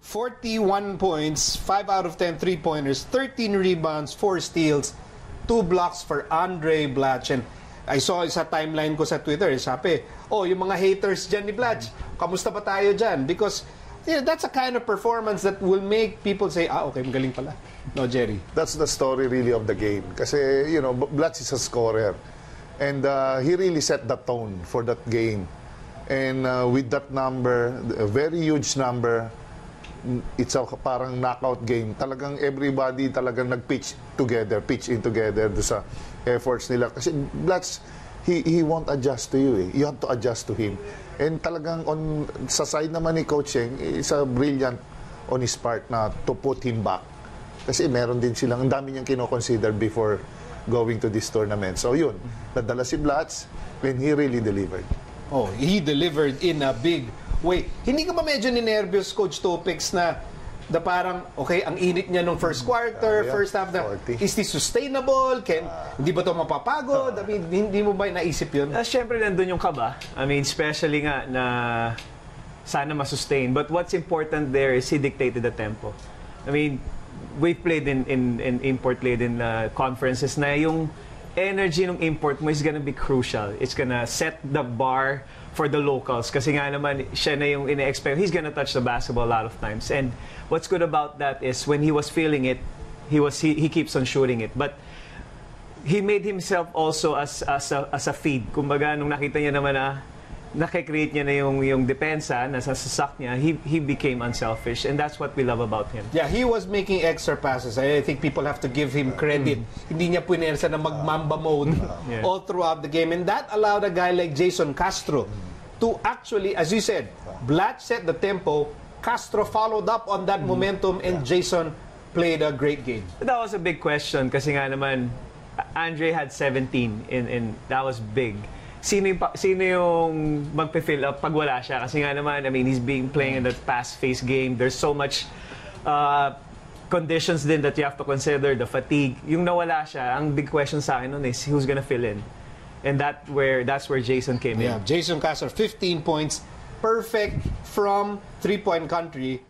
41 points, 5 out of 10 3-pointers, 13 rebounds, 4 steals, 2 blocks for Andre Blatche. And I saw sa timeline ko sa Twitter, sabi, yung mga haters dyan ni Blatche, kamusta pa tayo dyan? Because that's a kind of performance that will make people say, okay, magaling pala. No, Jerry? That's the story really of the game. Kasi, Blatche is a scorer. And he really set the tone for that game. And with that number, a very huge number, it's a parang knockout game. Talagang everybody talagang nag-pitch in together do sa efforts nila. Kasi Blatche, he won't adjust to you. You have to adjust to him. And talagang sa side naman ni Coach Cheng, it's a brilliant on his part na to put him back. Kasi meron din silang, ang dami niyang kino-consider before going to this tournament. So yun, nadala si Blatche when he really delivered. He delivered in a big way. Hindi ka ba medyo ninervyos, Coach Topex, na parang, okay, ang init niya nung first quarter, first half, is this sustainable? Hindi ba ito mapapagod? I mean, hindi mo ba naisip yun? Siyempre, nandun yung kaba. I mean, especially nga na sana masustain. But what's important there is he dictated the tempo. I mean, we played in import-laden conferences na yung energy ng import mo is gonna be crucial. It's gonna set the bar for the locals. Kasi nga naman, siya na yung ina-expect. He's gonna touch the basketball a lot of times. And what's good about that is when he was feeling it, he keeps on shooting it. But he made himself also as a feed. Kumbaga, nung nakita niya naman na nakikreate niya na yung depensa, nasa sasak niya, he became unselfish. And that's what we love about him. Yeah, he was making extra passes. I think people have to give him credit. Hindi niya punersa na mag-mamba mode all throughout the game. And that allowed a guy like Jason Castro to actually, as you said, Blatche set the tempo, Castro followed up on that momentum, and Jason played a great game. That was a big question kasi nga naman, Andre had 17 and that was big. Sino yung magpe-fill up pag wala siya? Kasi nga naman, I mean, he's playing in that fast-paced game. There's so much conditions din that you have to consider, the fatigue. Yung nawala siya, ang big question sa akin nun is who's gonna fill in? And that's where Jason came in. Jason Castro, 15 points, perfect from three-point country.